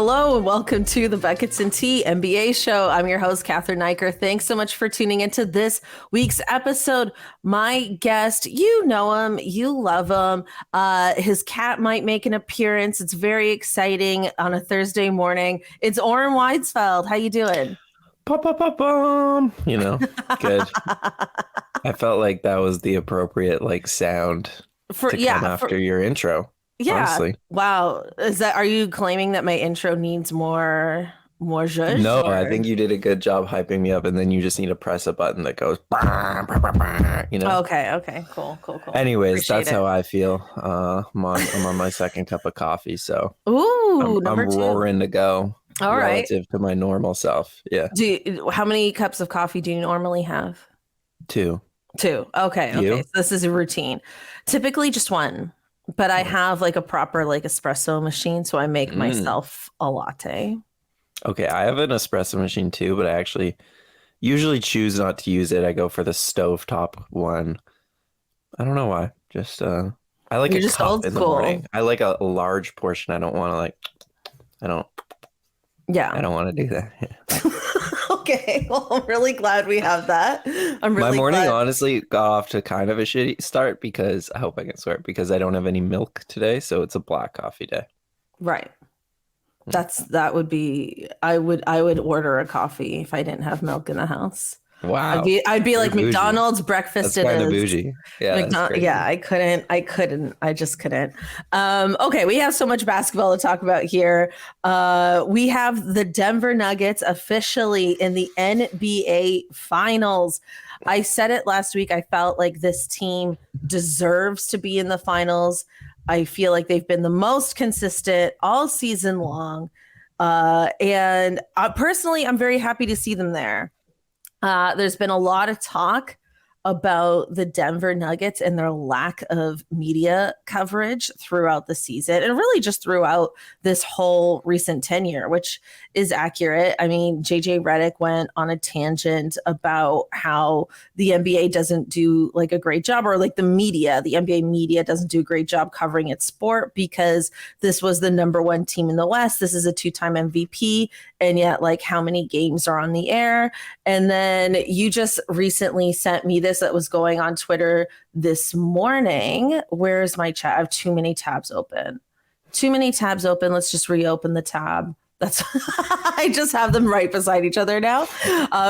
Hello and welcome to the Buckets and Tea NBA show. I'm your host, Cathryn Naiker. Thanks so much for tuning into this week's episode. My guest, you know him, you love him. His cat might make an appearance. It's very exciting on a Thursday morning. It's Oren Weisfeld. How you doing? You know, good. I felt like that was the appropriate sound to come after your intro. Yeah. Honestly. Wow. Are you claiming that my intro needs more zhuzh? No, or? I think you did a good job hyping me up, and then you just need to press a button that goes, you know? Okay. Cool. Anyways, that's how I feel. I'm on my second cup of coffee, so I'm roaring to go. All right. Relative to my normal self. Yeah. How many cups of coffee do you normally have? Two. Okay. So this is a routine. Typically just one. But I have a proper espresso machine, so I make myself a latte. Okay, I have an espresso machine too, but I actually usually choose not to use it. I go for the stovetop one. I don't know why. Just I like a cup in the morning. I like a large portion. I don't want to I don't want to do that. Okay, well, I'm really glad we have that. My morning honestly got off to kind of a shitty start because I hope I can swear because I don't have any milk today, so it's a black coffee day. Right. That would be I would order a coffee if I didn't have milk in the house. Wow. I'd be like bougie. McDonald's breakfast. That's kind of bougie. Yeah, I couldn't. I just couldn't. Okay, we have so much basketball to talk about here. We have the Denver Nuggets officially in the NBA Finals. I said it last week. I felt like this team deserves to be in the finals. I feel like they've been the most consistent all season long. And personally, I'm very happy to see them there. There's been a lot of talk about the Denver Nuggets and their lack of media coverage throughout the season and really just throughout this whole recent tenure, which is accurate. I mean, JJ Redick went on a tangent about how the NBA doesn't do a great job, or the NBA media doesn't do a great job covering its sport because this was the number one team in the West. This is a 2-time MVP. And yet, how many games are on the air? And then you just recently sent me this that was going on Twitter this morning. Where's my chat? I have too many tabs open. Let's just reopen the tab. I just have them right beside each other now.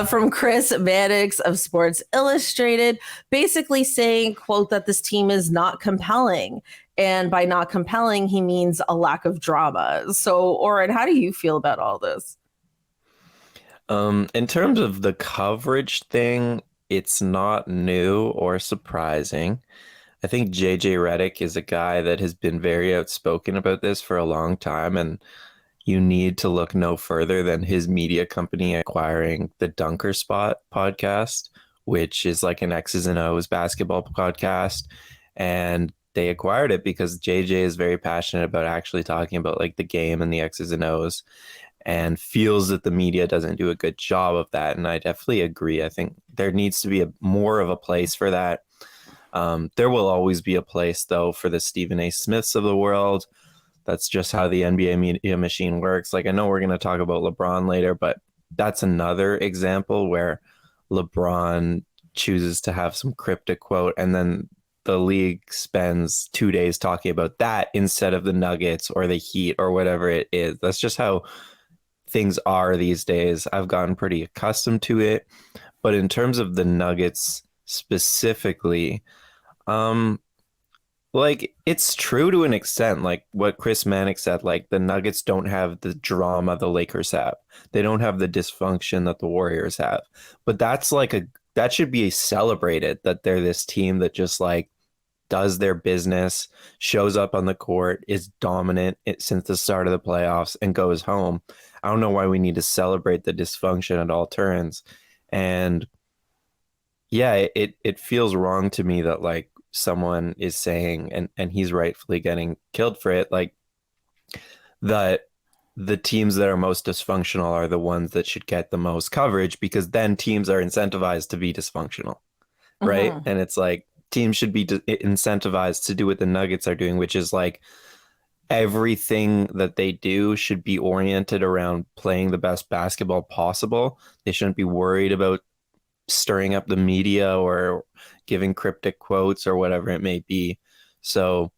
From Chris Mannix of Sports Illustrated, basically saying, quote, that this team is not compelling. And by not compelling, he means a lack of drama. So, Oren, how do you feel about all this? In terms of the coverage thing, it's not new or surprising. I think JJ Redick is a guy that has been very outspoken about this for a long time, and you need to look no further than his media company acquiring the Dunker Spot podcast, which is an X's and O's basketball podcast. And they acquired it because JJ is very passionate about actually talking about the game and the X's and O's, and feels that the media doesn't do a good job of that. And I definitely agree. I think there needs to be more of a place for that. There will always be a place, though, for the Stephen A. Smiths of the world. That's just how the NBA media machine works. I know we're going to talk about LeBron later, but that's another example where LeBron chooses to have some cryptic quote, and then the league spends 2 days talking about that instead of the Nuggets or the Heat or whatever it is. That's just how things are these days. I've gotten pretty accustomed to it. But in terms of the Nuggets specifically, it's true to an extent, what Chris Mannix said, the Nuggets don't have the drama the Lakers have. They don't have the dysfunction that the Warriors have. But that's that should be celebrated, that they're this team that just does their business, shows up on the court, is dominant since the start of the playoffs, and goes home. I don't know why we need to celebrate the dysfunction at all turns. And yeah, it feels wrong to me that someone is saying, and he's rightfully getting killed for it, that the teams that are most dysfunctional are the ones that should get the most coverage, because then teams are incentivized to be dysfunctional, right? Mm-hmm. And it's teams should be incentivized to do what the Nuggets are doing, which is everything that they do should be oriented around playing the best basketball possible. They shouldn't be worried about stirring up the media or giving cryptic quotes or whatever it may be. So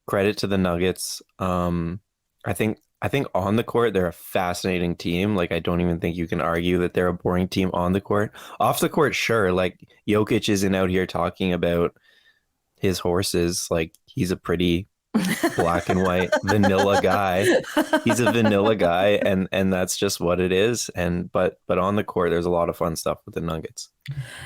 credit to the Nuggets. I think on the court they're a fascinating team. Like I don't even think you can argue that they're a boring team on the court. Off the court, sure. Like Jokic isn't out here talking about his horses. Like he's a pretty black and white vanilla guy. He's a vanilla guy, and that's just what it is. And but on the court, there's a lot of fun stuff with the Nuggets.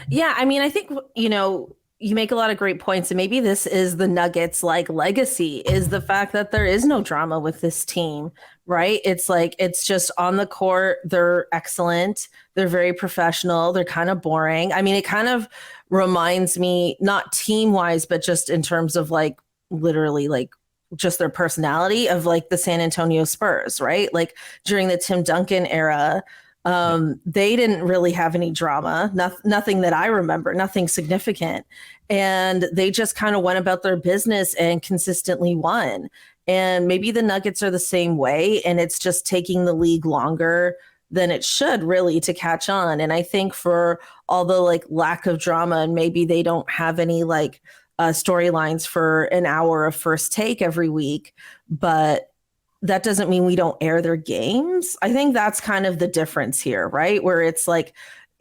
Yeah, I mean, I think, you make a lot of great points, and maybe this is the Nuggets like legacy, is the fact that there is no drama with this team, right? It's like it's just on the court, they're excellent, they're very professional, they're kind of boring. I mean, it kind of reminds me, not team wise, but just in terms of like literally like just their personality of like the San Antonio Spurs, right? Like during the Tim Duncan era, they didn't really have any drama, nothing that I remember, nothing significant. And they just kind of went about their business and consistently won. And maybe the Nuggets are the same way. And it's just taking the league longer than it should really to catch on. And I think for all the like lack of drama, and maybe they don't have any like storylines for an hour of First Take every week, but that doesn't mean we don't air their games. I think that's kind of the difference here, right? Where it's like,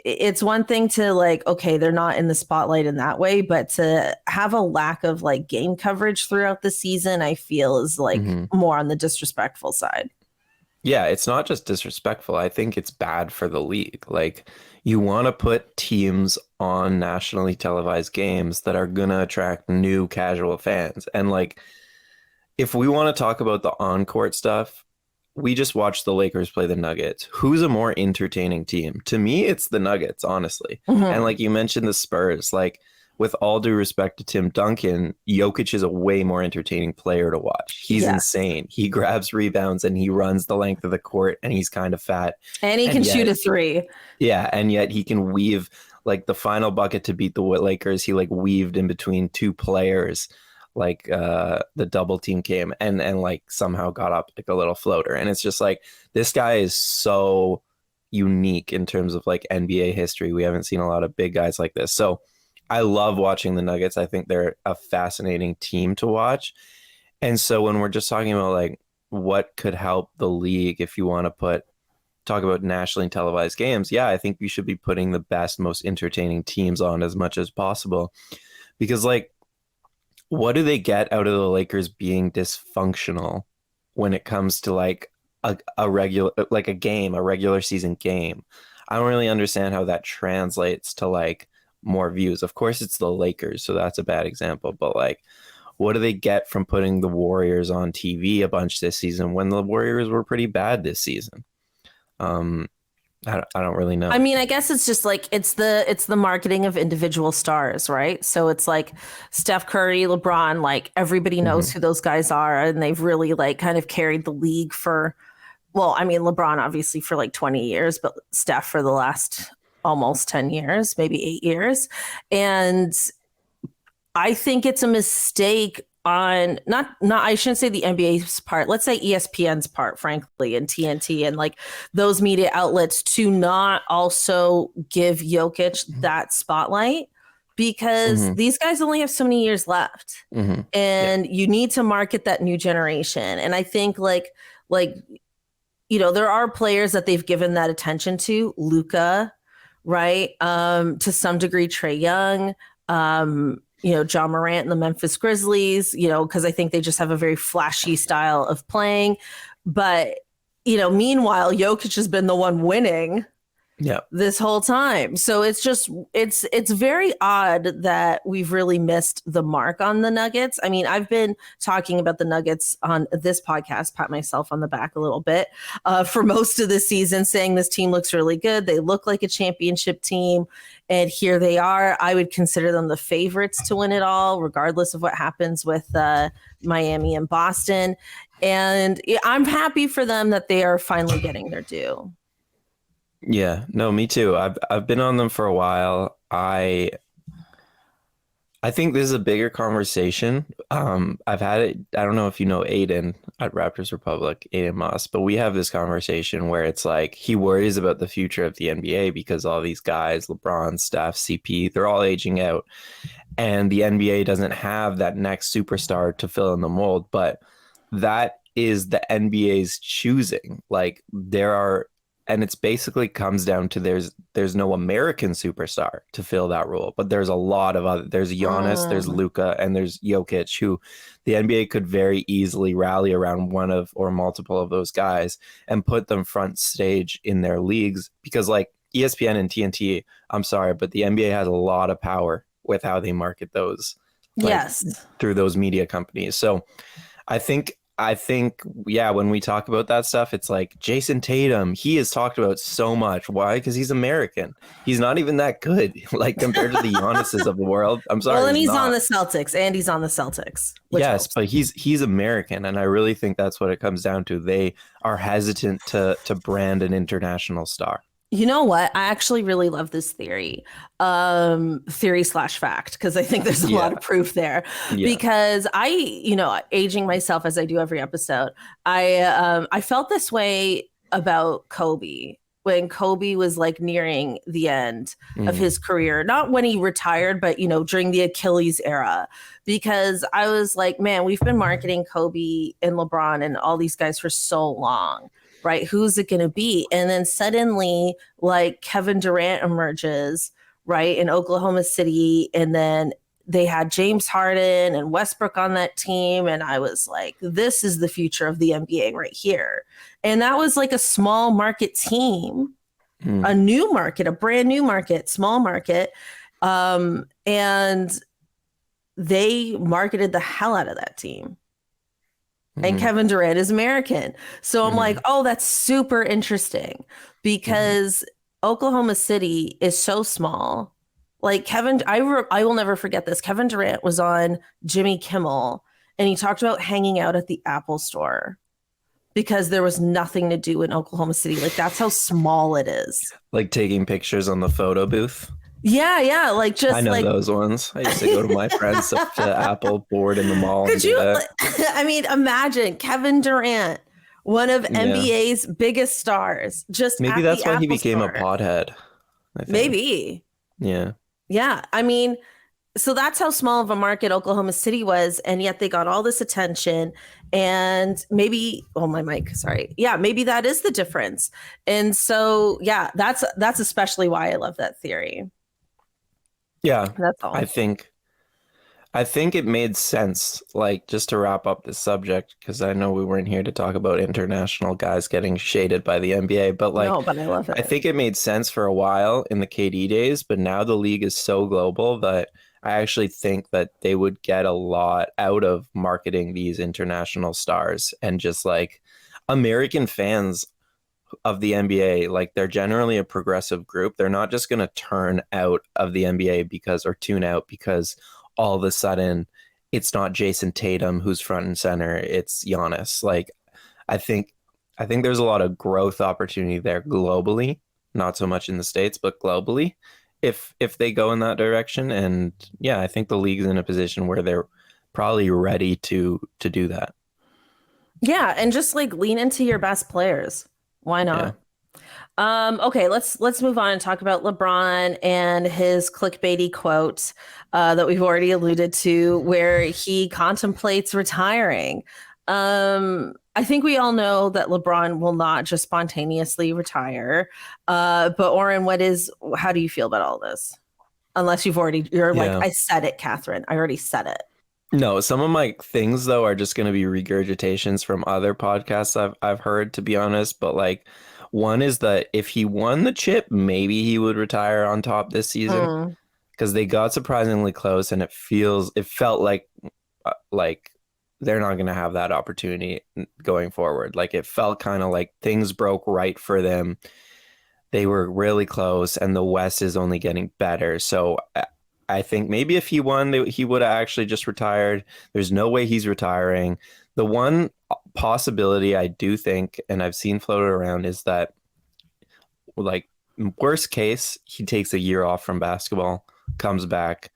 it's one thing to like, okay, they're not in the spotlight in that way, but to have a lack of like game coverage throughout the season, I feel is like more on the disrespectful side. Yeah, it's not just disrespectful. I think it's bad for the league. Like you want to put teams on nationally televised games that are going to attract new casual fans. And like, if we want to talk about the on-court stuff, we just watched the Lakers play the Nuggets. Who's a more entertaining team? To me, it's the Nuggets, honestly. And like you mentioned the Spurs, like with all due respect to Tim Duncan, Jokic is a way more entertaining player to watch. He's insane. He grabs rebounds and he runs the length of the court and he's kind of fat. And he can shoot a three. Yeah, and yet he can weave like the final bucket to beat the Lakers. He like weaved in between two players. Like the double team came and like somehow got up like a little floater. And it's just like, this guy is so unique in terms of like NBA history. We haven't seen a lot of big guys like this. So I love watching the Nuggets. I think they're a fascinating team to watch. And so when we're just talking about like what could help the league, if you want to talk about nationally televised games, yeah, I think you should be putting the best, most entertaining teams on as much as possible. Because like, what do they get out of the Lakers being dysfunctional when it comes to like a regular, like a game, a regular season game? I don't really understand how that translates to like more views. Of course, it's the Lakers, so that's a bad example. But like, what do they get from putting the Warriors on TV a bunch this season when the Warriors were pretty bad this season? I don't really know. I mean, I guess it's just like it's the marketing of individual stars, right? So it's like Steph Curry, LeBron, like everybody knows who those guys are, and they've really like kind of carried the league for, well, I mean, LeBron obviously for like 20 years, but Steph for the last almost 10 years, maybe 8 years. And I think it's a mistake on not I shouldn't say the NBA's part, let's say ESPN's part, frankly, and TNT and like those media outlets to not also give Jokic that spotlight, because these guys only have so many years left. And you need to market that new generation. And I think like there are players that they've given that attention to, Luka, right? To some degree, Trae Young, Ja Morant and the Memphis Grizzlies, because I think they just have a very flashy style of playing. But, meanwhile, Jokic has been the one winning this whole time. So it's just, it's very odd that we've really missed the mark on the Nuggets. I mean, I've been talking about the Nuggets on this podcast, pat myself on the back a little bit, for most of the season, saying this team looks really good. They look like a championship team. And here they are. I would consider them the favorites to win it all, regardless of what happens with Miami and Boston. And I'm happy for them that they are finally getting their due. Yeah, no, me too. I've been on them for a while. I I think this is a bigger conversation. I've had it. I don't know if you know Aiden at Raptors Republic, Aiden Moss, but we have this conversation where it's like he worries about the future of the NBA because all these guys, LeBron, Steph, CP, they're all aging out, and the NBA doesn't have that next superstar to fill in the mold. But that is the NBA's choosing. Like there are, and it's basically comes down to there's no American superstar to fill that role, but there's a lot of other. There's Giannis, there's Mm. Luka, and there's Jokic, who the NBA could very easily rally around one of or multiple of those guys and put them front stage in their leagues because like ESPN and TNT, I'm sorry, but the NBA has a lot of power with how they market those, like Yes. through those media companies. So I think, yeah, when we talk about that stuff, it's like Jason Tatum, he is talked about so much. Why? Because he's American. He's not even that good, like compared to the Giannis's of the world. I'm Well, sorry, and he's he's on not. the Celtics, and he's on the Celtics, which Yes, helps. but he's American, and I really think that's what it comes down to. They are hesitant to brand an international star. You know what? I actually really love this theory slash fact, because I think there's a lot Yeah, of proof there. yeah. Because aging myself as I do every episode, I felt this way about Kobe when Kobe was like nearing the end of Mm, his career, not when he retired, but during the Achilles era. Because I was like, man, we've been marketing Kobe and LeBron and all these guys for so long, right? Who's it going to be? And then suddenly, like Kevin Durant emerges, right, in Oklahoma City. And then they had James Harden and Westbrook on that team. And I was like, this is the future of the NBA right here. And that was like a small market team, mm, a new market, a brand new market, small market. And they marketed the hell out of that team, and mm, Kevin Durant is American. So I'm like, mm, oh, that's super interesting mm. because Oklahoma City is so small. Like I will never forget this. Kevin Durant was on Jimmy Kimmel and he talked about hanging out at the Apple store because there was nothing to do in Oklahoma City. Like that's how small it is. Like taking pictures on the photo booth. Yeah, yeah. Like I just know like those ones. I used to go to my friends up to Apple board in the mall and could do you that. I mean, imagine Kevin Durant, one of Yeah. NBA's biggest stars, just Maybe at the that's why he Apple became a store. pothead, I think. Maybe. Yeah. Yeah. I mean, so that's how small of a market Oklahoma City was. And yet they got all this attention. And maybe, oh, my mic, sorry. Yeah, maybe that is the difference. And so, yeah, that's especially why I love that theory. Yeah. That's I all. think I think it made sense, like just to wrap up this subject, because I know we weren't here to talk about international guys getting shaded by the NBA, but like No, but I love I it. think it made sense for a while in the KD days, but now the league is so global that I actually think that they would get a lot out of marketing these international stars and just like American fans of the NBA, like they're generally a progressive group. They're not just going to turn out of the NBA because or tune out because all of a sudden it's not Jason Tatum who's front and center, it's Giannis. Like I think I think there's a lot of growth opportunity there globally, not so much in the States, but globally if they go in that direction. And yeah, I think the league's in a position where they're probably ready to do that. Yeah, and just like lean into your best players. Why Yeah. not? Okay, let's move on and talk about LeBron and his clickbaity quote that we've already alluded to, where he contemplates retiring. I think we all know that LeBron will not just spontaneously retire. But Oren, how do you feel about all this? Unless you're like, Yeah. I said it, Cathryn. I already said it. No, some of my things though are just going to be regurgitations from other podcasts I've heard, to be honest. But like, one is that if he won the chip, maybe he would retire on top this season Mm. because they got surprisingly close, and it felt like they're not going to have that opportunity going forward. Like it felt kind of like things broke right for them. They were really close, and the West is only getting better. So I think maybe if he won, he would have actually just retired. There's no way he's retiring. The one possibility I do think, and I've seen floated around, is that like worst case, he takes a year off from basketball, comes back,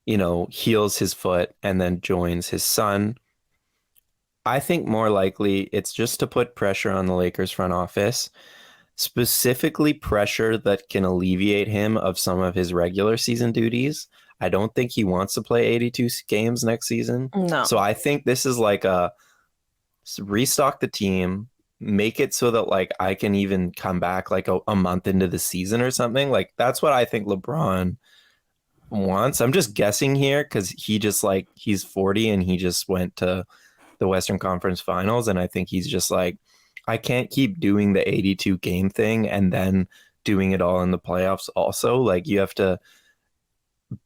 heals his foot and then joins his son. I think more likely it's just to put pressure on the Lakers front office, specifically pressure that can alleviate him of some of his regular season duties. I don't think he wants to play 82 games next season. No. So I think this is like a restock the team, make it so that like I can even come back like a month into the season or something. Like that's what I think LeBron wants. I'm just guessing here because he's 40 and he just went to the Western Conference Finals, and I think he's just like, I can't keep doing the 82 game thing and then doing it all in the playoffs also. Like you have to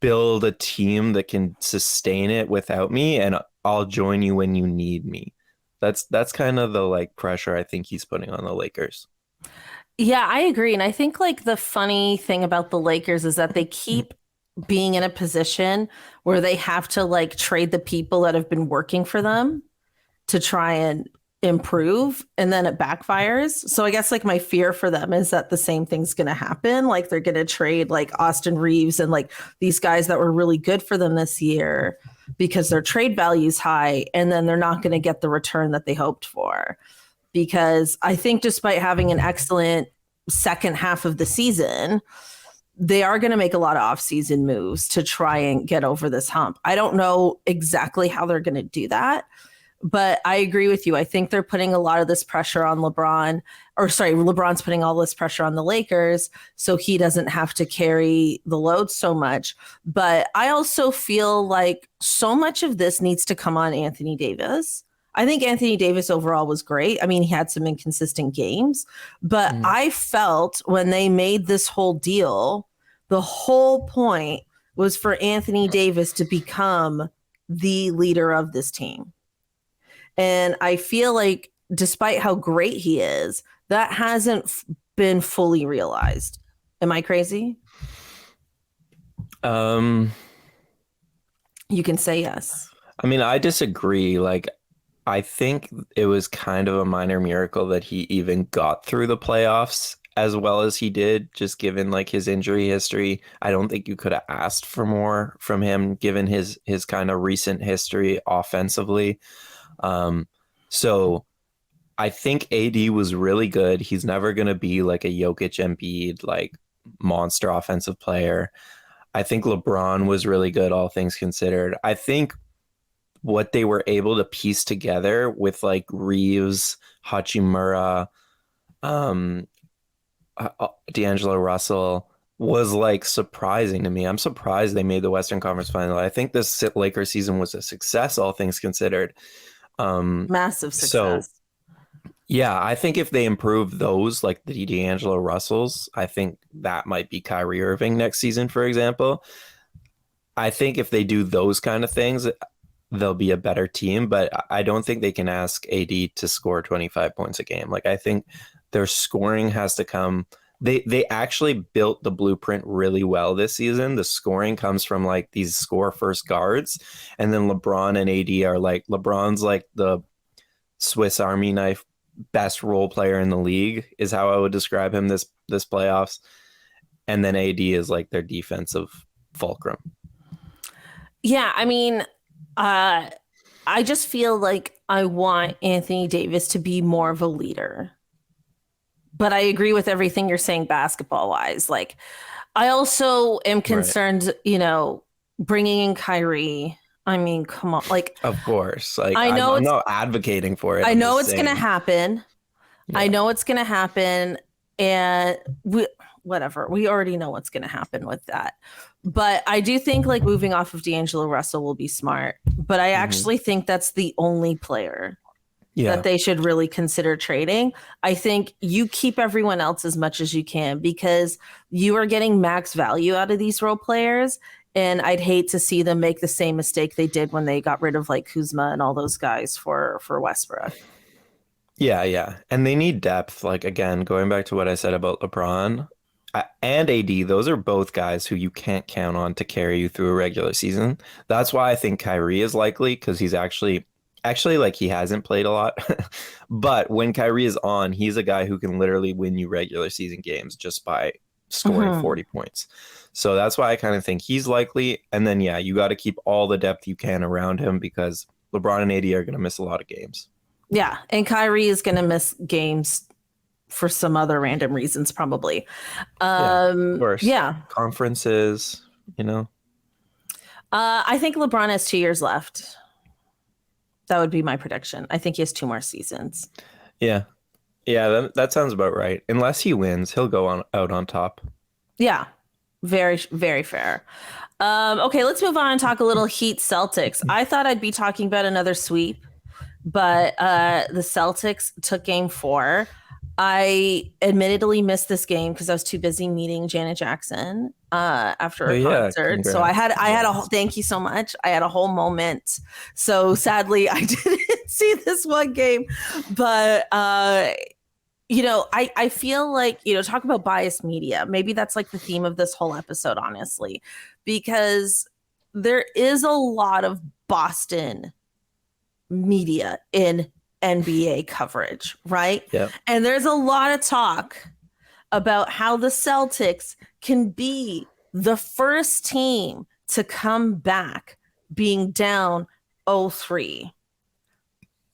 build a team that can sustain it without me, and I'll join you when you need me. That's kind of the like pressure I think he's putting on the Lakers. Yeah, I agree. And I think like the funny thing about the Lakers is that they keep being in a position where they have to like trade the people that have been working for them to try and improve, and then it backfires. So I guess like my fear for them is that the same thing's going to happen. Like they're going to trade like Austin Reeves and like these guys that were really good for them this year because their trade value's high, and then they're not going to get the return that they hoped for. Because I think despite having an excellent second half of the season, they are going to make a lot of offseason moves to try and get over this hump. I don't know exactly how they're going to do that, but I agree with you. I think they're putting a lot of this pressure on LeBron, or sorry, LeBron's putting all this pressure on the Lakers so he doesn't have to carry the load so much. But I also feel like so much of this needs to come on Anthony Davis. I think Anthony Davis overall was great. I mean, he had some inconsistent games, but I felt when they made this whole deal, the whole point was for Anthony Davis to become the leader of this team. And I feel like despite how great he is, that hasn't been fully realized. Am I crazy? Um, You can say yes. I mean, I disagree. Like, I think it was kind of a minor miracle that he even got through the playoffs as well as he did, just given like his injury history. I don't think you could have asked for more from him given his kind of recent history offensively. So I think AD was really good. He's never going to be like a Jokic Embiid, like monster offensive player. I think LeBron was really good, all things considered. I think what they were able to piece together with like Reeves, Hachimura, um, D'Angelo Russell was like surprising to me. I'm surprised they made the Western Conference Final. I think this Lakers season was a success, all things considered. Massive So success. yeah, I think if they improve those, like the D'Angelo Russells, I think that might be Kyrie Irving next season, for example. I think if they do those kind of things, they'll be a better team, but I don't think they can ask AD to score 25 points a game. Like I think their scoring has to come. They actually built the blueprint really well this season. The scoring comes from like these score first guards, and then LeBron and AD are like LeBron's like the Swiss Army knife best role player in the league is how I would describe him this playoffs. And then AD is like their defensive fulcrum. Yeah, I mean, I just feel like I want Anthony Davis to be more of a leader. But I agree with everything you're saying basketball wise. Like, I also am concerned, bringing in Kyrie. I mean, come on. Like, Of course. Like I know I'm not advocating for it. I I'm know just it's going to saying. happen. Yeah. I know it's going to happen. And whatever. We already know what's going to happen with that. But I do think like moving off of D'Angelo Russell will be smart. But I actually think that's the only player that they should really consider trading. I think you keep everyone else as much as you can because you are getting max value out of these role players. And I'd hate to see them make the same mistake they did when they got rid of like Kuzma and all those guys for Westbrook. Yeah. And they need depth. Like, again, going back to what I said about LeBron and AD, those are both guys who you can't count on to carry you through a regular season. That's why I think Kyrie is likely because he's actually like he hasn't played a lot. But when Kyrie is on, he's a guy who can literally win you regular season games just by scoring Mhm. 40 points. So that's why I kind of think he's likely. And then, yeah, you got to keep all the depth you can around him because LeBron and AD are going to miss a lot of games. Yeah, and Kyrie is going to miss games for some other random reasons, probably. Yeah, of course. Yeah, Conferences, you know. I think LeBron has 2 years left. That would be my prediction. I think he has 2 more seasons. Yeah. Yeah, that sounds about right. Unless he wins, he'll go on out on top. Yeah, very, very fair. Okay, let's move on and talk a little Heat Celtics. I thought I'd be talking about another sweep, but the Celtics took game 4. I admittedly missed this game because I was too busy meeting Janet Jackson after Oh a yeah, concert. So congrats. I had a whole, thank you so much. I had a whole moment. So sadly, I didn't see this one game, but I feel like, talk about biased media. Maybe that's like the theme of this whole episode, honestly, because there is a lot of Boston media in NBA coverage, right? Yep. And there's a lot of talk about how the Celtics can be the first team to come back being down 0-3.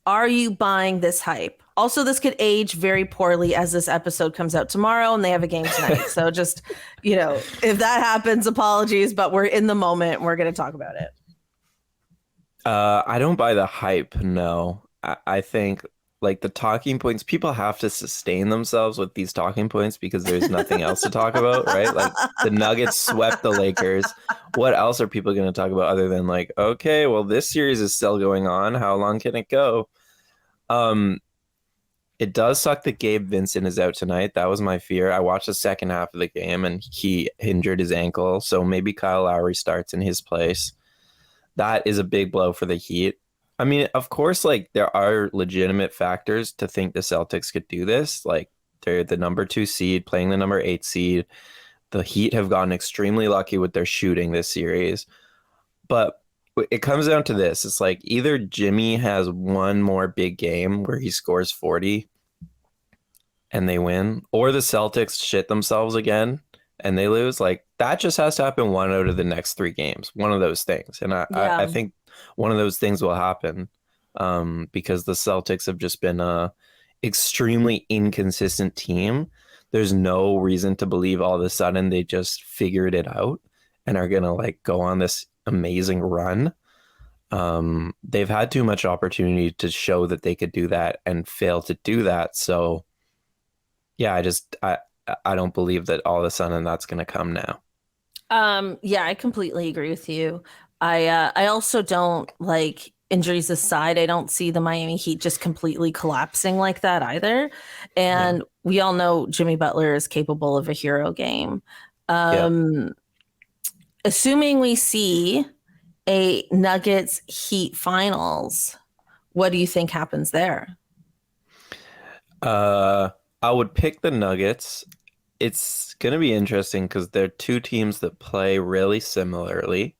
Are you buying this hype? Also, this could age very poorly as this episode comes out tomorrow and they have a game tonight. So just, if that happens, apologies, but we're in the moment. We're going to talk about it. I don't buy the hype, no. I think like the talking points, people have to sustain themselves with these talking points because there's nothing else to talk about, right? Like the Nuggets swept the Lakers. What else are people going to talk about other than like, okay, well, this series is still going on. How long can it go? It does suck that Gabe Vincent is out tonight. That was my fear. I watched the second half of the game and he injured his ankle. So maybe Kyle Lowry starts in his place. That is a big blow for the Heat. I mean, of course, like there are legitimate factors to think the Celtics could do this. Like they're the number 2 seed playing the number 8 seed. The Heat have gotten extremely lucky with their shooting this series. But it comes down to this. It's like either Jimmy has one more big game where he scores 40 and they win, or the Celtics shit themselves again and they lose. Like that just has to happen one out of the next 3 games, one of those things. And I think one of those things will happen because the Celtics have just been a extremely inconsistent team. There's no reason to believe all of a sudden they just figured it out and are going to like go on this amazing run. They've had too much opportunity to show that they could do that and fail to do that. So yeah, I don't believe that all of a sudden that's going to come now. Yeah, I completely agree with you. I also don't, like, injuries aside, I don't see the Miami Heat just completely collapsing like that either. And Yeah. we all know Jimmy Butler is capable of a hero game. Yeah. Assuming we see a Nuggets Heat finals, what do you think happens there? Uh, I would pick the Nuggets. It's going to be interesting because they're 2 teams that play really similarly.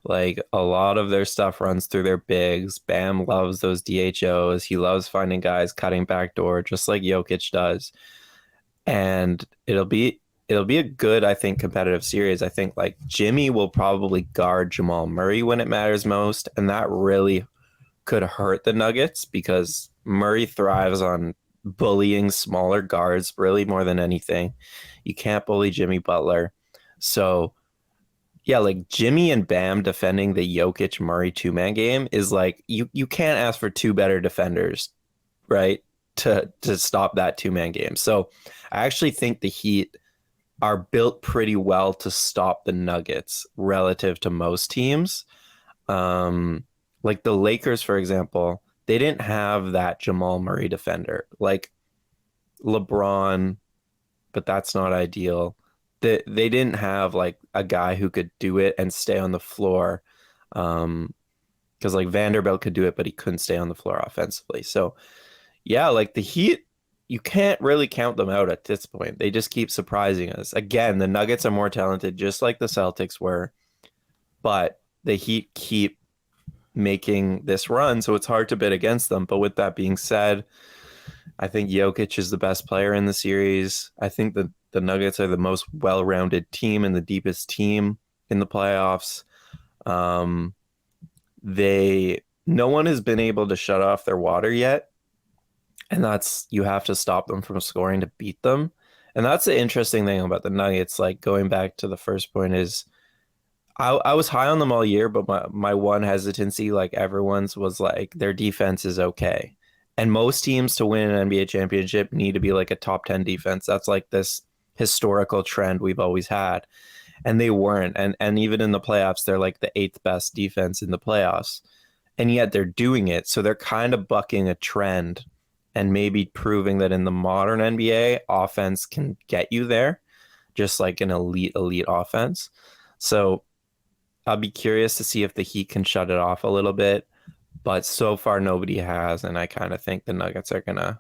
Like a lot of their stuff runs through their bigs. Bam loves those DHOs. He loves finding guys cutting backdoor, just like Jokic does. And it'll be a good, I think, competitive series. I think like Jimmy will probably guard Jamal Murray when it matters most, and that really could hurt the Nuggets because Murray thrives on bullying smaller guards really more than anything. You can't bully Jimmy Butler. So yeah, like Jimmy and Bam defending the Jokic Murray 2-man game is like you can't ask for 2 better defenders, right? To stop that 2-man game. So I actually think the Heat are built pretty well to stop the Nuggets relative to most teams. Like the Lakers, for example, they didn't have that Jamal Murray defender. Like LeBron, but that's not ideal. They didn't have like a guy who could do it and stay on the floor. Because like Vanderbilt could do it, but he couldn't stay on the floor offensively. So yeah, like the Heat, you can't really count them out at this point. They just keep surprising us. Again, the Nuggets are more talented, just like the Celtics were, but the Heat keep making this run, so it's hard to bet against them. But with that being said, I think Jokic is the best player in the series. I think that the the Nuggets are the most well-rounded team and the deepest team in the playoffs. No one has been able to shut off their water yet, and that's you have to stop them from scoring to beat them. And that's the interesting thing about the Nuggets. Like going back to the first point is I was high on them all year, but my one hesitancy, like everyone's, was like their defense is okay. And most teams to win an NBA championship need to be like a top 10 defense. That's like this historical trend we've always had. And they weren't. And even in the playoffs, they're like the 8th best defense in the playoffs. And yet they're doing it. So they're kind of bucking a trend and maybe proving that in the modern NBA, offense can get you there, just like an elite offense. So I'll be curious to see if the Heat can shut it off a little bit, but so far nobody has, and I kind of think the Nuggets are gonna,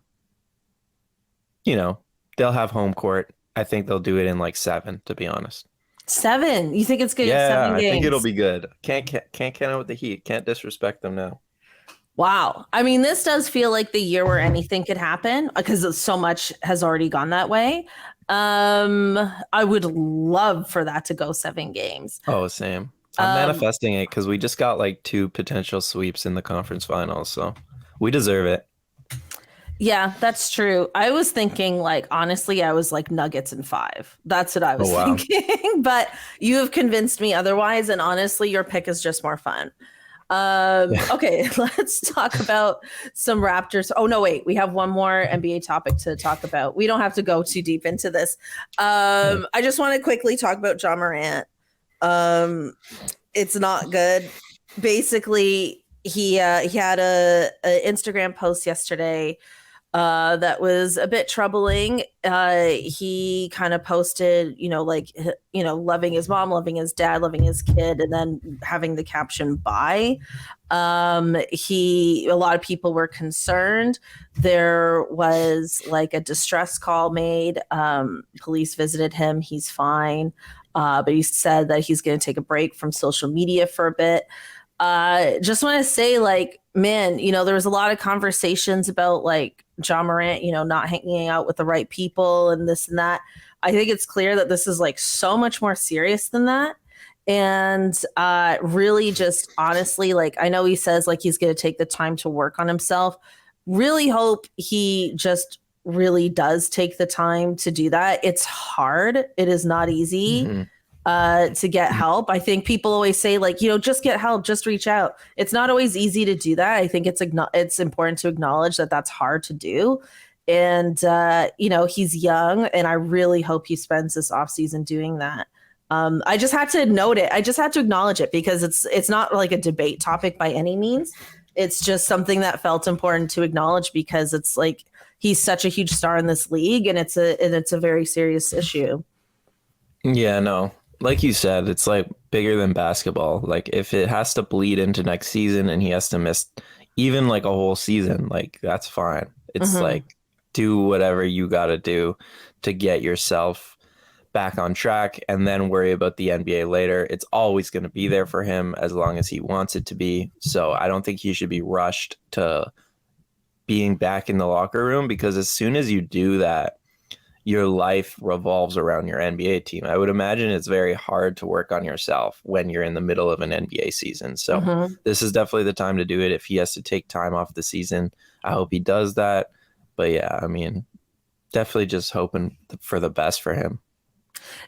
they'll have home court. I think they'll do it in like 7, to be honest. 7? You think it's good? Yeah, 7 games? I think it'll be good. Can't count out with the Heat. Can't disrespect them now. Wow. I mean, this does feel like the year where anything could happen because so much has already gone that way. I would love for that to go 7 games. Oh, same. I'm manifesting it because we just got like 2 potential sweeps in the conference finals, so we deserve it. Yeah, that's true. I was thinking, like, honestly, I was like Nuggets in 5. That's what I was thinking. But you have convinced me otherwise. And honestly, your pick is just more fun. Okay, let's talk about some Raptors. Oh, no, wait. We have one more NBA topic to talk about. We don't have to go too deep into this. I just want to quickly talk about Ja Morant. It's not good. Basically, he had a Instagram post yesterday that was a bit troubling. He kind of posted, loving his mom, loving his dad, loving his kid, and then having the caption "bye." A lot of people were concerned. There was like a distress call made. Police visited him. He's fine. But he said that he's going to take a break from social media for a bit. Just want to say, like, man, there was a lot of conversations about like Ja Morant, not hanging out with the right people and this and that. I think it's clear that this is like so much more serious than that. And really just honestly, like, I know he says like he's going to take the time to work on himself. Really hope he just really does take the time to do that. It's hard. It is not easy to get help. I think people always say like, just get help, just reach out. It's not always easy to do that. I think it's important to acknowledge that that's hard to do. And, he's young, and I really hope he spends this off season doing that. I just had to note it. I just had to acknowledge it because it's not like a debate topic by any means. It's just something that felt important to acknowledge because it's like, he's such a huge star in this league, and it's a very serious issue. Yeah, no. Like you said, it's like bigger than basketball. Like if it has to bleed into next season and he has to miss even like a whole season, like that's fine. It's like do whatever you got to do to get yourself back on track and then worry about the NBA later. It's always going to be there for him as long as he wants it to be. So I don't think he should be rushed to being back in the locker room, because as soon as you do that, your life revolves around your NBA team. I would imagine it's very hard to work on yourself when you're in the middle of an NBA season. So this is definitely the time to do it. If he has to take time off the season, I hope he does that. But yeah, I mean, definitely just hoping for the best for him.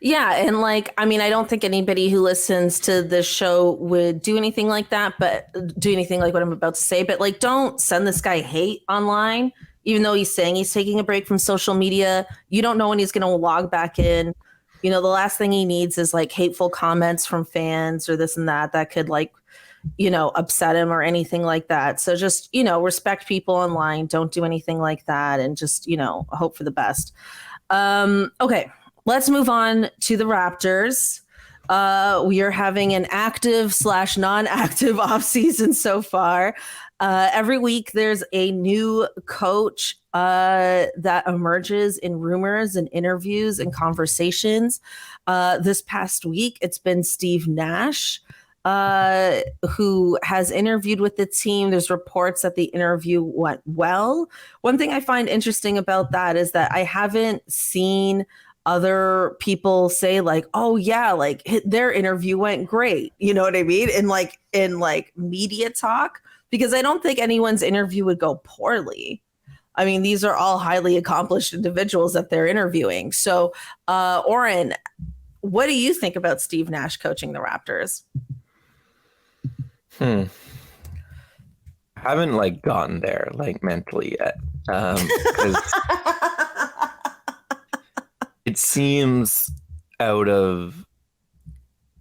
Yeah. And like, I mean, I don't think anybody who listens to this show would do anything like that, but do anything like what I'm about to say. But like, don't send this guy hate online, even though he's saying he's taking a break from social media. You don't know when he's going to log back in. The last thing he needs is like hateful comments from fans or this and that could like, upset him or anything like that. So just, respect people online. Don't do anything like that. And just, hope for the best. Okay. Let's move on to the Raptors. We are having an active / non-active offseason so far. Every week there's a new coach that emerges in rumors and interviews and conversations. This past week, it's been Steve Nash, who has interviewed with the team. There's reports that the interview went well. One thing I find interesting about that is that I haven't seen other people say like, oh yeah, like their interview went great. You know what I mean? In media talk, because I don't think anyone's interview would go poorly. I mean, these are all highly accomplished individuals that they're interviewing. So, Oren, what do you think about Steve Nash coaching the Raptors? Hmm. I haven't like gotten there like mentally yet. Because it seems out of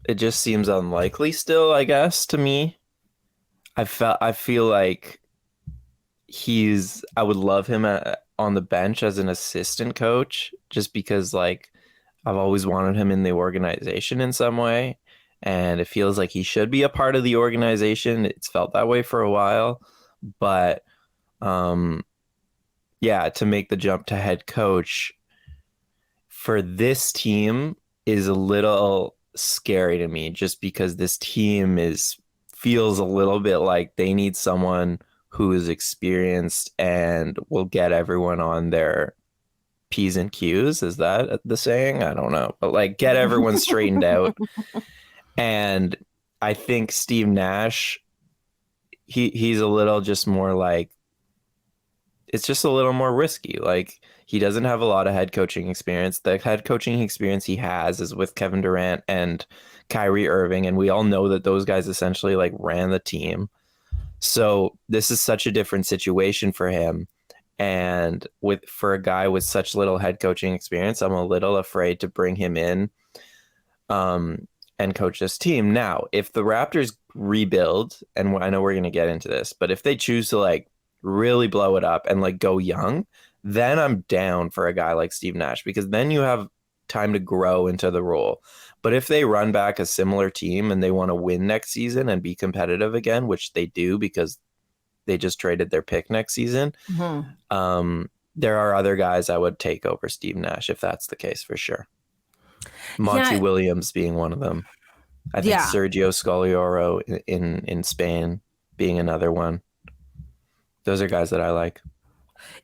it just seems unlikely still, I guess, to me. I feel like I would love him on the bench as an assistant coach just because like I've always wanted him in the organization in some way, and it feels like he should be a part of the organization. It's felt that way for a while, but um yeah, to make the jump to head coach for this team is a little scary to me just because this team is feels a little bit like they need someone who is experienced and will get everyone on their P's and Q's. Is that the saying? I don't know. But like get everyone straightened out. And I think Steve Nash, he's a little just more like it's just a little more risky. Like he doesn't have a lot of head coaching experience. The head coaching experience he has is with Kevin Durant and Kyrie Irving, and we all know that those guys essentially like ran the team. So this is such a different situation for him. And for a guy with such little head coaching experience, I'm a little afraid to bring him in and coach this team. Now, if the Raptors rebuild, and I know we're going to get into this, but if they choose to like really blow it up and like go young, then I'm down for a guy like Steve Nash because then you have time to grow into the role. But if they run back a similar team and they want to win next season and be competitive again, which they do because they just traded their pick next season, there are other guys I would take over Steve Nash if that's the case for sure. Monty Williams being one of them. I think Sergio Scoliaro in Spain being another one. Those are guys that I like.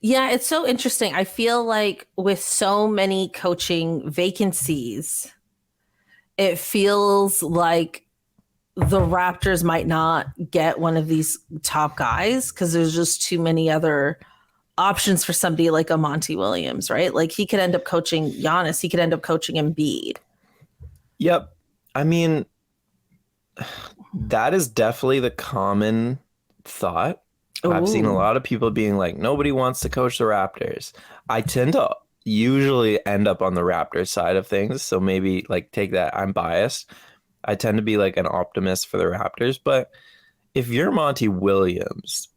Yeah, it's so interesting. I feel like with so many coaching vacancies, it feels like the Raptors might not get one of these top guys because there's just too many other options for somebody like a Monty Williams, right? Like he could end up coaching Giannis. He could end up coaching Embiid. Yep. I mean, that is definitely the common thought. Ooh. I've seen a lot of people being like, nobody wants to coach the Raptors. I tend to usually end up on the Raptors side of things. So maybe like take that. I'm biased. I tend to be like an optimist for the Raptors. But if you're Monty Williams,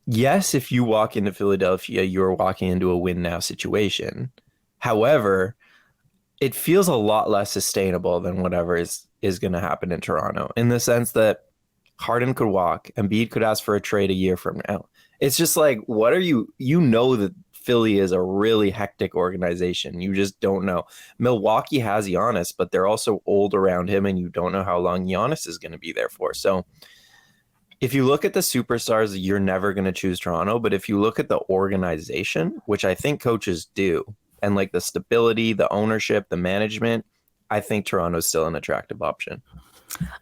yes, if you walk into Philadelphia, you're walking into a win now situation. However, it feels a lot less sustainable than whatever is going to happen in Toronto in the sense that Harden could walk, Embiid could ask for a trade a year from now. It's just like, what are you know that Philly is a really hectic organization. You just don't know. Milwaukee has Giannis, but they're also old around him and you don't know how long Giannis is going to be there for. So if you look at the superstars, you're never going to choose Toronto. But if you look at the organization, which I think coaches do, and like the stability, the ownership, the management, I think Toronto is still an attractive option.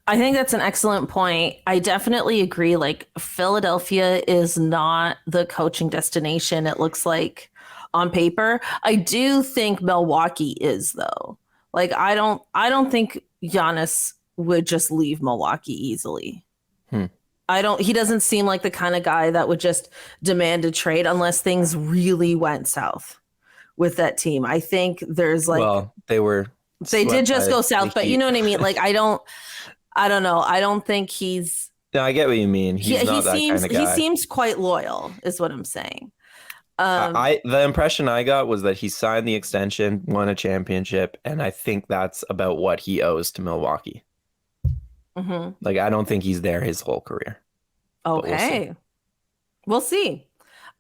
I think that's an excellent point. I definitely agree. Like Philadelphia is not the coaching destination it looks like on paper. I do think Milwaukee is though. Like I don't think Giannis would just leave Milwaukee easily. He doesn't seem like the kind of guy that would just demand a trade unless things really went south with that team. I think there's like, well, they did just go south, but you know what I mean? Like, I don't know. I don't think he's. No, I get what you mean. He's not that kind of guy. He seems quite loyal, is what I'm saying. The impression I got was that he signed the extension, won a championship, and I think that's about what he owes to Milwaukee. Mm-hmm. Like, I don't think he's there his whole career. Okay. We'll see.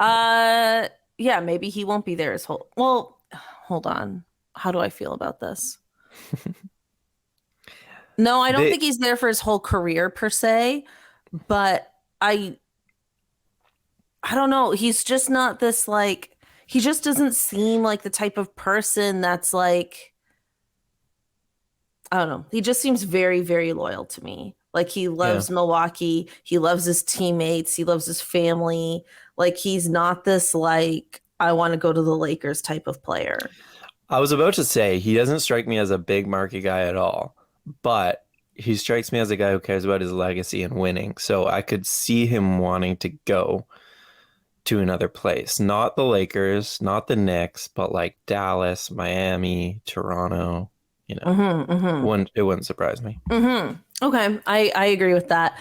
Yeah, maybe he won't be there his whole. Well, hold on. How do I feel about this? No, I don't think he's there for his whole career per se, but I don't know. He's just not this like, he just doesn't seem like the type of person that's like, I don't know. He just seems very, very loyal to me. Like he Yeah. loves Milwaukee. He loves his teammates. He loves his family. Like he's not this like I want to go to the Lakers type of player. I was about to say he doesn't strike me as a big market guy at all, but he strikes me as a guy who cares about his legacy and winning. So I could see him wanting to go to another place. Not the Lakers, not the Knicks, but like Dallas, Miami, Toronto, you know. It wouldn't surprise me. Okay, I agree with that.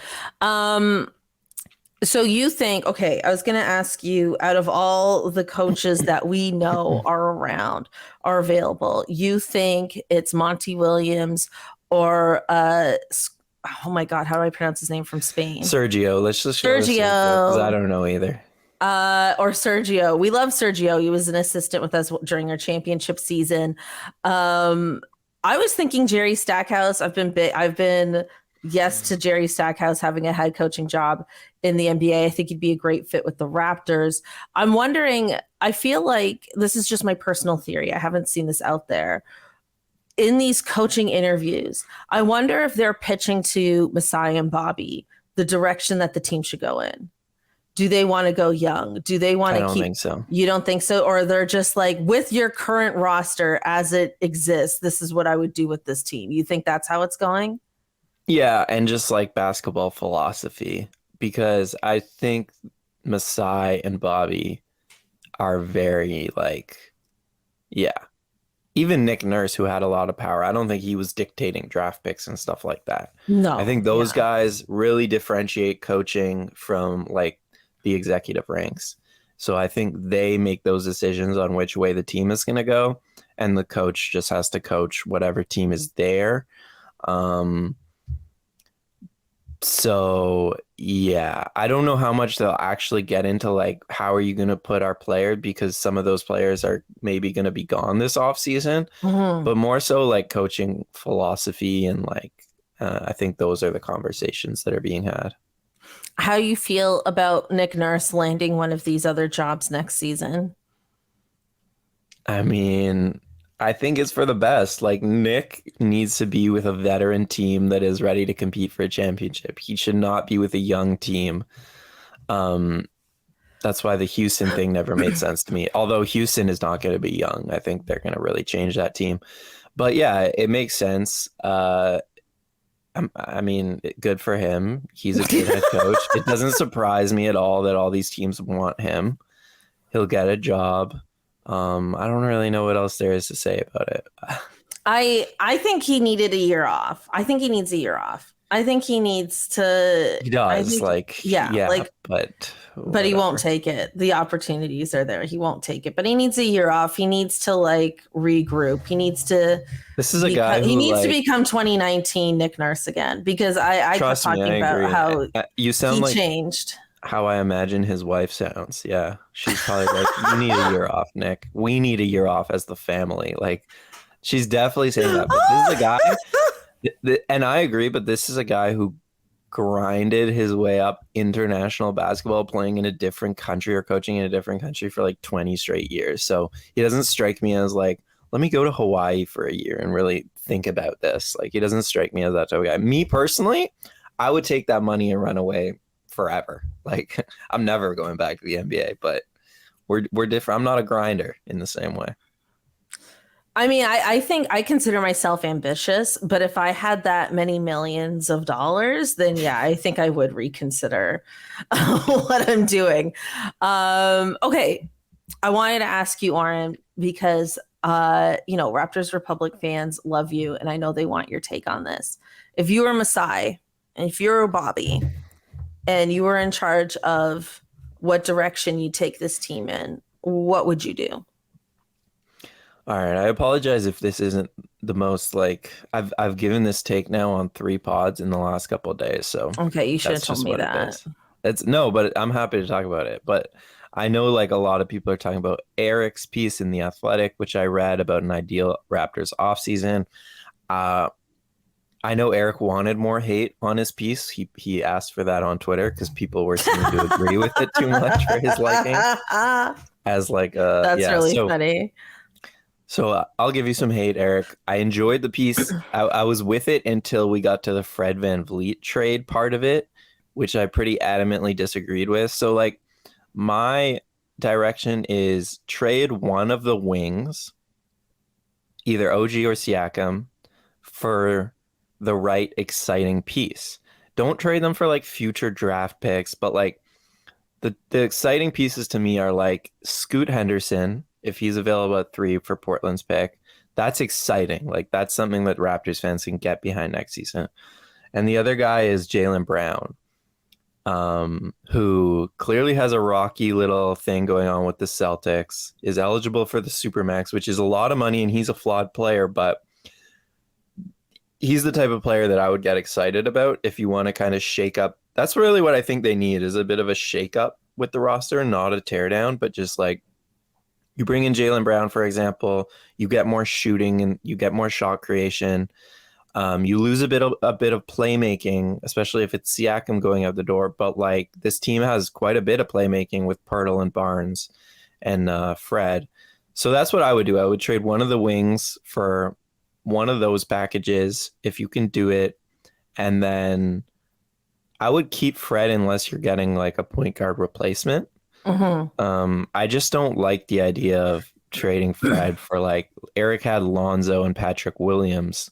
So you think, okay, I was going to ask you, out of all the coaches that we know are around, are available, you think it's Monty Williams or oh my God, how do I pronounce his name from Spain? Sergio. Let's just go with Sergio because I don't know either. Or Sergio. We love Sergio. He was an assistant with us during our championship season. I was thinking Jerry Stackhouse. I've been yes to Jerry Stackhouse having a head coaching job in the NBA. I think he'd be a great fit with the Raptors. I'm wondering, I feel like this is just my personal theory. I haven't seen this out there. In these coaching interviews, I wonder if they're pitching to Masai and Bobby the direction that the team should go in. Do they want to go young? Do they want to keep? I don't think so. You don't think so? Or they're just like, with your current roster as it exists, this is what I would do with this team. You think that's how it's going? Yeah, and just like basketball philosophy, because I think Masai and Bobby are very like, yeah. Even Nick Nurse, who had a lot of power, I don't think he was dictating draft picks and stuff like that. No. I think those guys really differentiate coaching from like the executive ranks. So I think they make those decisions on which way the team is going to go, and the coach just has to coach whatever team is there. So yeah, I don't know how much they'll actually get into like how are you going to put our player, because some of those players are maybe going to be gone this offseason, but more so like coaching philosophy and like I think those are the conversations that are being had. How you feel about Nick Nurse landing one of these other jobs next season? I mean, I think it's for the best. Like Nick needs to be with a veteran team that is ready to compete for a championship. He should not be with a young team. That's why the Houston thing never made sense to me. Although Houston is not going to be young. I think they're going to really change that team. But yeah, it makes sense. I mean, good for him. He's a good head coach. It doesn't surprise me at all that all these teams want him. He'll get a job. I don't really know what else there is to say about it. I think he needed a year off. I think he needs a year off. I think he needs to. He does, but he won't take it. The opportunities are there. He won't take it, but he needs a year off. He needs to like regroup. He needs to. This is a guy who he needs to become 2019 Nick Nurse again, because I kept talking about how you sound like changed. How I imagine his wife sounds. Yeah, she's probably like, "You need a year off, Nick. We need a year off as the family." Like, she's definitely saying that. But this is a guy. And I agree, but this is a guy who grinded his way up international basketball, playing in a different country or coaching in a different country for like 20 straight years. So he doesn't strike me as like, let me go to Hawaii for a year and really think about this. Like, he doesn't strike me as that type of guy. Me personally, I would take that money and run away forever. Like, I'm never going back to the NBA, but we're different. I'm not a grinder in the same way. I mean, I think I consider myself ambitious, but if I had that many millions of dollars, then yeah, I think I would reconsider what I'm doing. Okay. I wanted to ask you, Oren, because, Raptors Republic fans love you, and I know they want your take on this. If you were Masai, and if you were Bobby, and you were in charge of what direction you take this team in, what would you do? All right, I apologize if this isn't the most like I've given this take now on 3 pods in the last couple of days. So okay, you should have told me that. But I'm happy to talk about it. But I know like a lot of people are talking about Eric's piece in The Athletic, which I read about an ideal Raptors offseason. I know Eric wanted more hate on his piece. He asked for that on Twitter because people were seeming to agree with it too much for his liking. as like a That's yeah. really So funny. I'll give you some hate, Eric. I enjoyed the piece. I was with it until we got to the Fred Van Vliet trade part of it, which I pretty adamantly disagreed with. So like my direction is trade one of the wings, either OG or Siakam, for the right exciting piece. Don't trade them for like future draft picks, but like the exciting pieces to me are like Scoot Henderson, if he's available at 3 for Portland's pick. That's exciting. Like that's something that Raptors fans can get behind next season. And the other guy is Jaylen Brown, who clearly has a rocky little thing going on with the Celtics, is eligible for the Supermax, which is a lot of money, and he's a flawed player, but he's the type of player that I would get excited about if you want to kind of shake up. That's really what I think they need, is a bit of a shake up with the roster, not a teardown, but just like you bring in Jaylen Brown, for example, you get more shooting and you get more shot creation. You lose a bit of playmaking, especially if it's Siakam going out the door. But like this team has quite a bit of playmaking with Pirtle and Barnes and Fred. So that's what I would do. I would trade one of the wings for one of those packages if you can do it, and then I would keep Fred unless you're getting like a point guard replacement. I just don't like the idea of trading Fred for like Eric had Lonzo and Patrick Williams.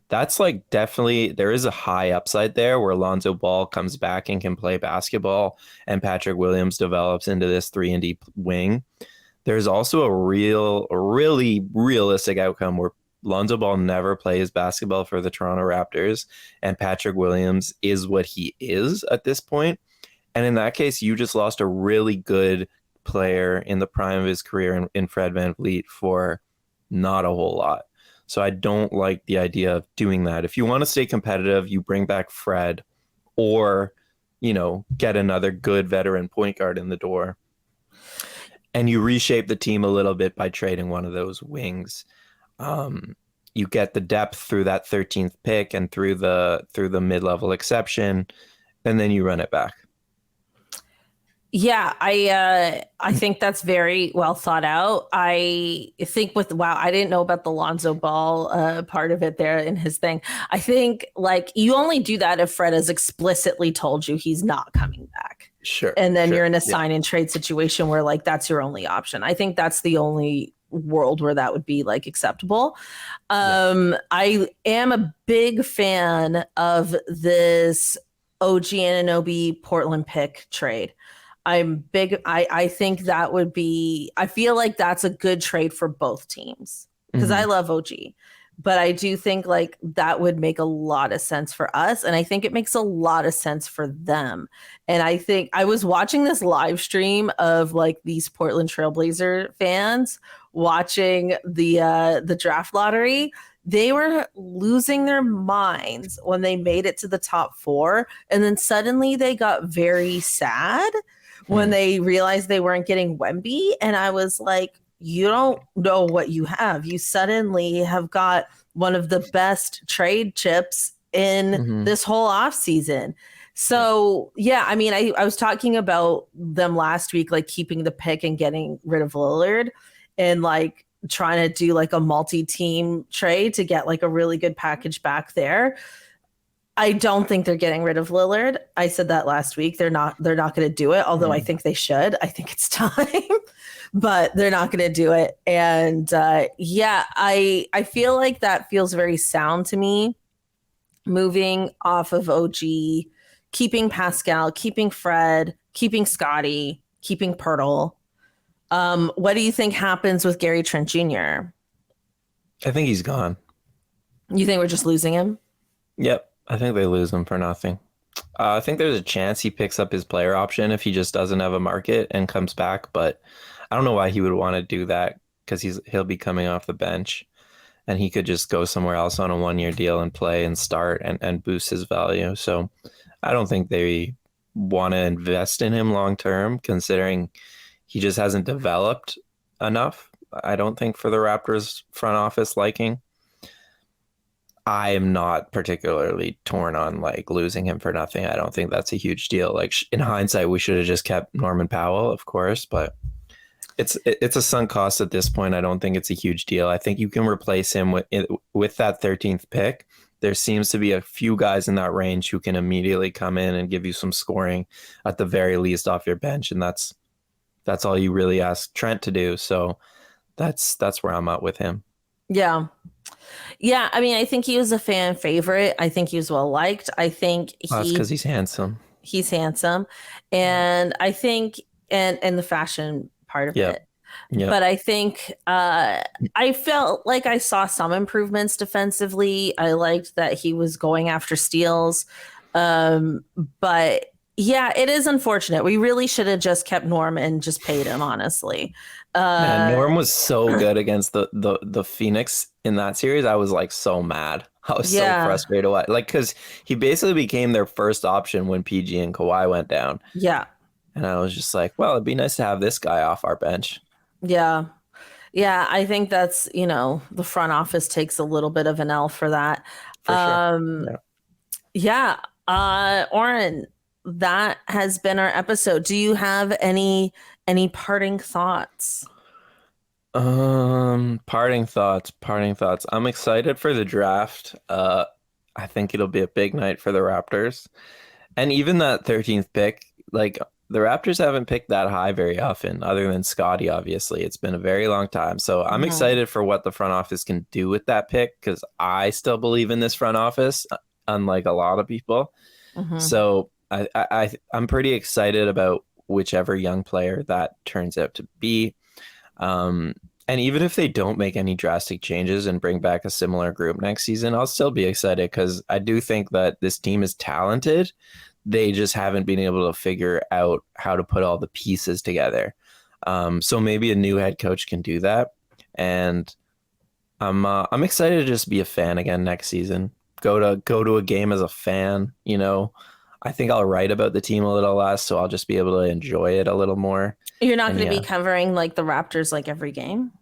That's like definitely there is a high upside there where Lonzo Ball comes back and can play basketball and Patrick Williams develops into this 3-and-D wing. There's also a really realistic outcome where Lonzo Ball never plays basketball for the Toronto Raptors and Patrick Williams is what he is at this point. And in that case, you just lost a really good player in the prime of his career in Fred VanVleet for not a whole lot. So I don't like the idea of doing that. If you want to stay competitive, you bring back Fred or, get another good veteran point guard in the door. And you reshape the team a little bit by trading one of those wings. You get the depth through that 13th pick and through the mid-level exception, and then you run it back. Yeah, I think that's very well thought out. I think I didn't know about the Lonzo Ball part of it there in his thing. I think like you only do that if Fred has explicitly told you he's not coming back. Sure. And then you're in a sign and trade situation where like that's your only option. I think that's the only world where that would be like acceptable. I am a big fan of this OG Anunoby Portland pick trade. I'm big. I think that would be, I feel like that's a good trade for both teams because I love OG, but I do think like that would make a lot of sense for us. And I think it makes a lot of sense for them. And I think I was watching this live stream of like these Portland Trailblazer fans watching the draft lottery. They were losing their minds when they made it to the top 4. And then suddenly they got very sad when they realized they weren't getting Wemby. And I was like, you don't know what you have. You suddenly have got one of the best trade chips in this whole offseason. So, yeah, I mean, I was talking about them last week, like keeping the pick and getting rid of Lillard and like trying to do like a multi-team trade to get like a really good package back there. I don't think they're getting rid of Lillard. I said that last week. They're not going to do it, although I think they should. I think it's time, but they're not going to do it. And I feel like that feels very sound to me. Moving off of OG, keeping Pascal, keeping Fred, keeping Scotty, keeping Pirtle. What do you think happens with Gary Trent Jr.? I think he's gone. You think we're just losing him? Yep. I think they lose him for nothing. I think there's a chance he picks up his player option if he just doesn't have a market and comes back, but I don't know why he would want to do that because he'll be coming off the bench and he could just go somewhere else on a 1-year deal and play and start and boost his value. So I don't think they want to invest in him long term, considering he just hasn't developed enough, I don't think, for the Raptors front office liking. I am not particularly torn on like losing him for nothing. I don't think that's a huge deal. Like in hindsight, we should have just kept Norman Powell, of course, but It's a sunk cost at this point. I don't think it's a huge deal. I think you can replace him with that 13th pick. There seems to be a few guys in that range who can immediately come in and give you some scoring at the very least off your bench, and that's all you really ask Trent to do. So that's where I'm at with him. Yeah. Yeah, I mean, I think he was a fan favorite. I think he was well liked. I think That's because he's handsome. he's handsome, and I think and the fashion part of Yeah. it. Yeah. But I think I felt like I saw some improvements defensively. I liked that he was going after steals. But yeah, it is unfortunate. We really should have just kept Norm and just paid him, honestly. Man, Norm was so good against the Phoenix in that series. I was like so mad. I was so frustrated. Like, because he basically became their first option when PG and Kawhi went down. Yeah. And I was just like, well, it'd be nice to have this guy off our bench. Yeah. Yeah, I think that's, the front office takes a little bit of an L for that. For sure. Yeah. Oren, that has been our episode. Do you have any parting thoughts? Parting thoughts. I'm excited for the draft. I think it'll be a big night for the Raptors. And even that 13th pick, like the Raptors haven't picked that high very often, other than Scotty, obviously. It's been a very long time. So I'm excited for what the front office can do with that pick, because I still believe in this front office, unlike a lot of people. So I'm pretty excited about whichever young player that turns out to be. And even if they don't make any drastic changes and bring back a similar group next season, I'll still be excited, because I do think that this team is talented. They just haven't been able to figure out how to put all the pieces together. So maybe a new head coach can do that. And I'm excited to just be a fan again next season. Go to a game as a fan. I think I'll write about the team a little less, so I'll just be able to enjoy it a little more. You're not going to be covering like the Raptors like every game?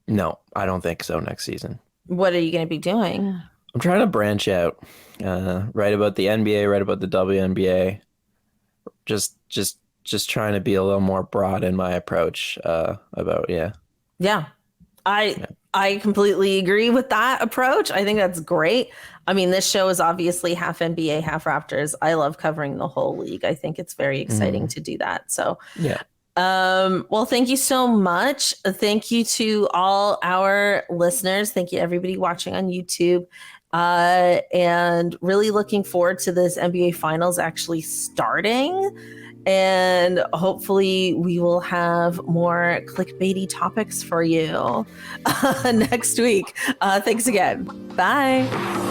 No, I don't think so next season. What are you going to be doing? I'm trying to branch out, write about the NBA, write about the WNBA. Just trying to be a little more broad in my approach about. Yeah. I completely agree with that approach. I think that's great. I mean, this show is obviously half NBA, half Raptors. I love covering the whole league. I think it's very exciting to do that. So yeah. Well, thank you so much. Thank you to all our listeners. Thank you to everybody watching on YouTube. And really looking forward to this NBA Finals actually starting. And hopefully we will have more clickbaity topics for you next week. Thanks again. Bye.